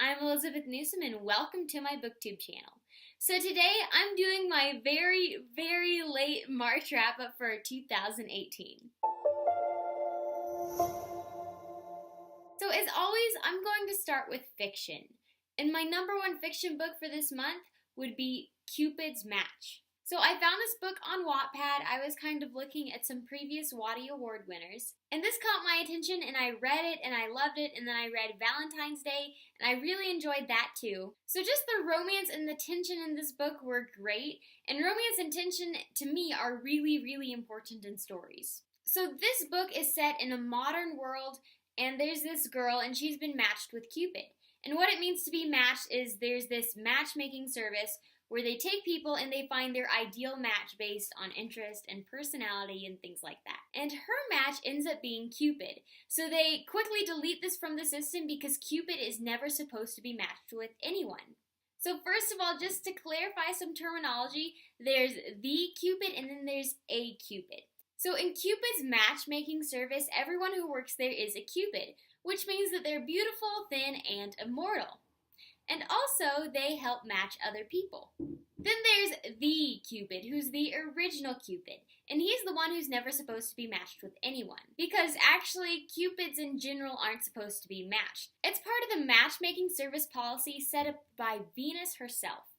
I'm Elizabeth Newsom and welcome to my booktube channel. So today I'm doing my very late March wrap up for 2018. So as always, I'm going to start with fiction. And my number one fiction book for this month would be Cupids Match. So I found this book on Wattpad. I was kind of looking at some previous Watty Award winners. And this caught my attention and I read it and I loved it, and then I read Valentine's Day and I really enjoyed that too. So just the romance and the tension in this book were great, and romance and tension to me are really important in stories. So this book is set in a modern world, and there's this girl and she's been matched with Cupid. And what it means to be matched is there's this matchmaking service where they take people and they find their ideal match based on interest and personality and things like that. And her match ends up being Cupid. So they quickly delete this from the system because Cupid is never supposed to be matched with anyone. So first of all, just to clarify some terminology, there's the Cupid and then there's a Cupid. So in Cupid's matchmaking service, everyone who works there is a Cupid, which means that they're beautiful, thin, and immortal. And also, they help match other people. Then there's the Cupid, who's the original Cupid, and he's the one who's never supposed to be matched with anyone. Because actually, Cupids in general aren't supposed to be matched. It's part of the matchmaking service policy set up by Venus herself.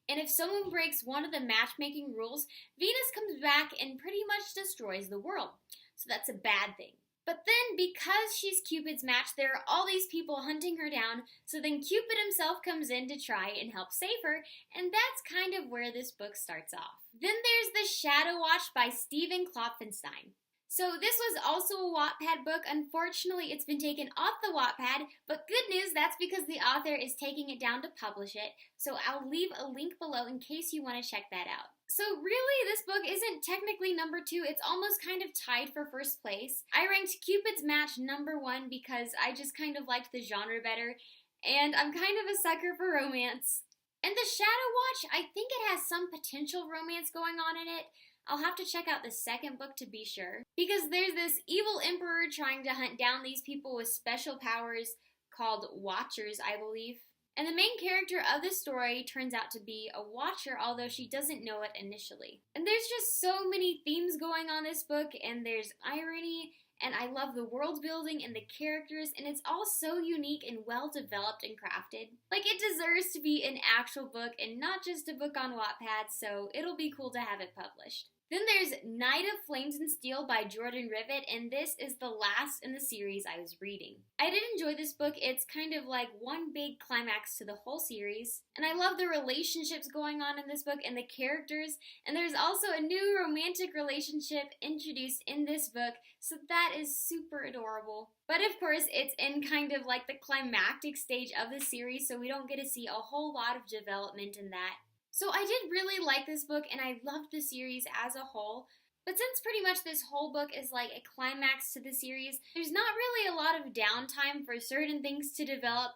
And if someone breaks one of the matchmaking rules, Venus comes back and pretty much destroys the world. So that's a bad thing. But then, because she's Cupid's match, there are all these people hunting her down, so then Cupid himself comes in to try and help save her, and that's kind of where this book starts off. Then there's The Shadow Watch by Stephen Klopfenstein. So this was also a Wattpad book. Unfortunately, it's been taken off the Wattpad, but good news, that's because the author is taking it down to publish it, so I'll leave a link below in case you want to check that out. So really, this book isn't technically number 2, it's almost kind of tied for first place. I ranked Cupid's Match number 1 because I just kind of liked the genre better, and I'm kind of a sucker for romance. And The Shadow Watch, I think it has some potential romance going on in it. I'll have to check out the second book to be sure. Because there's this evil emperor trying to hunt down these people with special powers called Watchers, I believe. And the main character of the story turns out to be a Watcher, although she doesn't know it initially. And there's just so many themes going on this book, and there's irony, and I love the world building and the characters, and it's all so unique and well developed and crafted. Like, it deserves to be an actual book and not just a book on Wattpad, so it'll be cool to have it published. Then there's Night of Flames and Steel by Jordan Rivet, and this is the last in the series I was reading. I did enjoy this book. It's kind of like one big climax to the whole series, and I love the relationships going on in this book and the characters, and there's also a new romantic relationship introduced in this book, so that is super adorable. But of course, it's in kind of like the climactic stage of the series, so we don't get to see a whole lot of development in that. So I did really like this book, and I loved the series as a whole, but since pretty much this whole book is like a climax to the series, there's not really a lot of downtime for certain things to develop,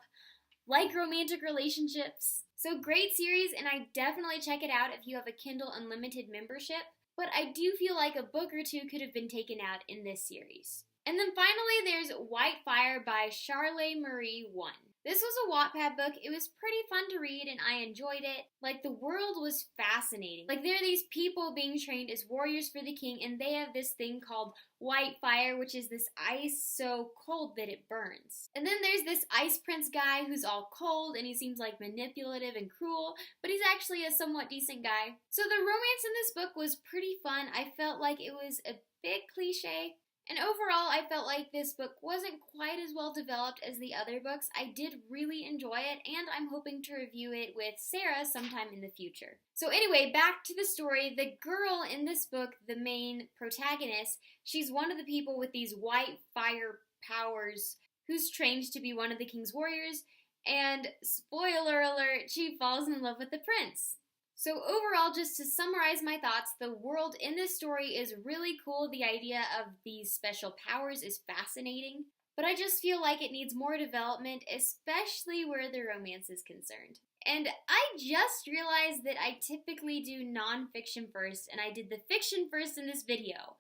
like romantic relationships. So great series, and I definitely check it out if you have a Kindle Unlimited membership, but I do feel like a book or two could have been taken out in this series. And then finally, there's White Fire by Charlay Marie 1. This was a Wattpad book. It was pretty fun to read and I enjoyed it. Like, the world was fascinating. Like, there are these people being trained as warriors for the king, and they have this thing called white fire, which is this ice so cold that it burns. And then there's this ice prince guy who's all cold and he seems like manipulative and cruel, but he's actually a somewhat decent guy. So the romance in this book was pretty fun. I felt like it was a bit cliche. And overall, I felt like this book wasn't quite as well developed as the other books. I did really enjoy it, and I'm hoping to review it with Sarah sometime in the future. So anyway, back to the story. The girl in this book, the main protagonist, she's one of the people with these white fire powers who's trained to be one of the king's warriors, and spoiler alert, she falls in love with the prince. So overall, just to summarize my thoughts, the world in this story is really cool. The idea of these special powers is fascinating, but I just feel like it needs more development, especially where the romance is concerned. And I just realized that I typically do nonfiction first, and I did the fiction first in this video.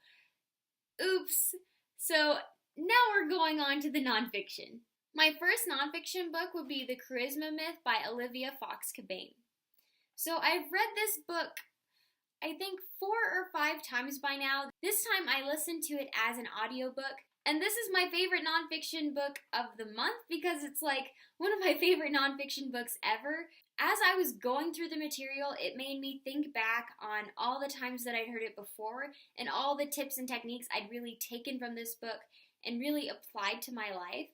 Oops. So now we're going on to the nonfiction. My first nonfiction book would be The Charisma Myth by Olivia Fox Cabane. So I've read this book, I think 4 or 5 times by now. This time I listened to it as an audiobook. And this is my favorite nonfiction book of the month because it's like one of my favorite nonfiction books ever. As I was going through the material, it made me think back on all the times that I'd heard it before and all the tips and techniques I'd really taken from this book and really applied to my life.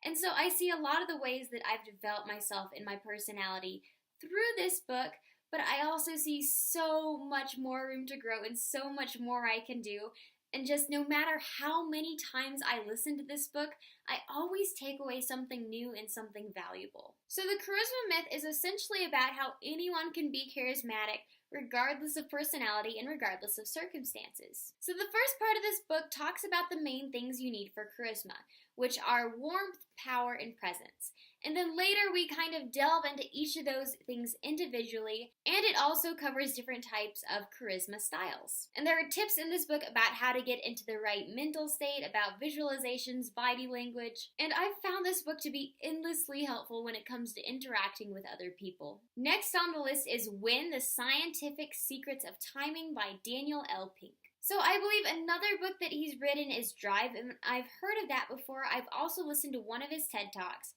And so I see a lot of the ways that I've developed myself in my personality through this book, but I also see so much more room to grow and so much more I can do. And just no matter how many times I listen to this book, I always take away something new and something valuable. So the Charisma Myth is essentially about how anyone can be charismatic regardless of personality and regardless of circumstances. So the first part of this book talks about the main things you need for charisma, which are warmth, power, and presence. And then later we kind of delve into each of those things individually, and it also covers different types of charisma styles. And there are tips in this book about how to get into the right mental state, about visualizations, body language, and I've found this book to be endlessly helpful when it comes to interacting with other people. Next on the list is Win: The Scientific Secrets of Timing by Daniel L. Pink. So I believe another book that he's written is Drive, and I've heard of that before. I've also listened to one of his TED Talks,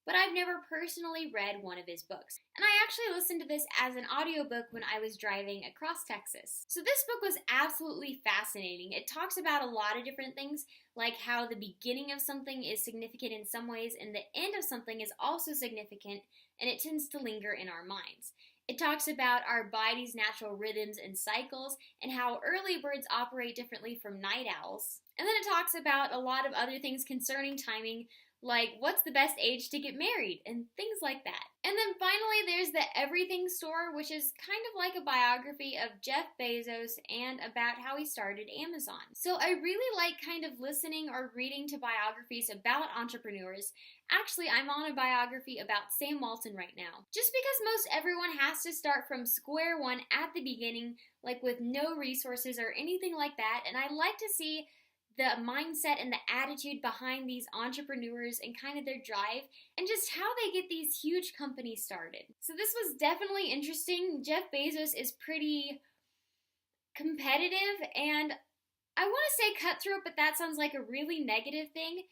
but I've never personally read one of his books. And I actually listened to this as an audiobook when I was driving across Texas. So this book was absolutely fascinating. It talks about a lot of different things, like how the beginning of something is significant in some ways, and the end of something is also significant, and it tends to linger in our minds. It talks about our body's natural rhythms and cycles, and how early birds operate differently from night owls. And then it talks about a lot of other things concerning timing, like what's the best age to get married, and things like that. And then finally there's the Everything Store, which is kind of like a biography of Jeff Bezos and about how he started Amazon. So I really like kind of listening or reading to biographies about entrepreneurs. Actually, I'm on a biography about Sam Walton right now. Just because most everyone has to start from square one at the beginning, like with no resources or anything like that, and I like to see the mindset and the attitude behind these entrepreneurs and kind of their drive and just how they get these huge companies started. So this was definitely interesting. Jeff Bezos is pretty competitive, and I want to say cutthroat, but that sounds like a really negative thing,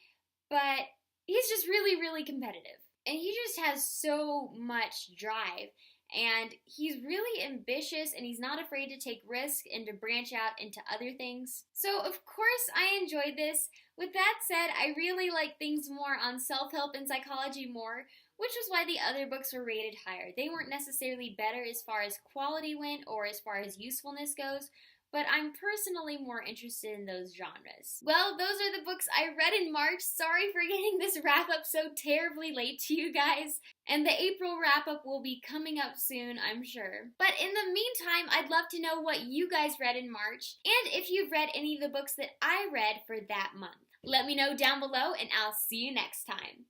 but he's just really, really competitive. And he just has so much drive. And he's really ambitious, and he's not afraid to take risks and to branch out into other things. So, of course, I enjoyed this. With that said, I really like things more on self-help and psychology more, which is why the other books were rated higher. They weren't necessarily better as far as quality went or as far as usefulness goes, but I'm personally more interested in those genres. Well, those are the books I read in March. Sorry for getting this wrap-up so terribly late to you guys. And the April wrap-up will be coming up soon, I'm sure. But in the meantime, I'd love to know what you guys read in March, and if you've read any of the books that I read for that month. Let me know down below, and I'll see you next time.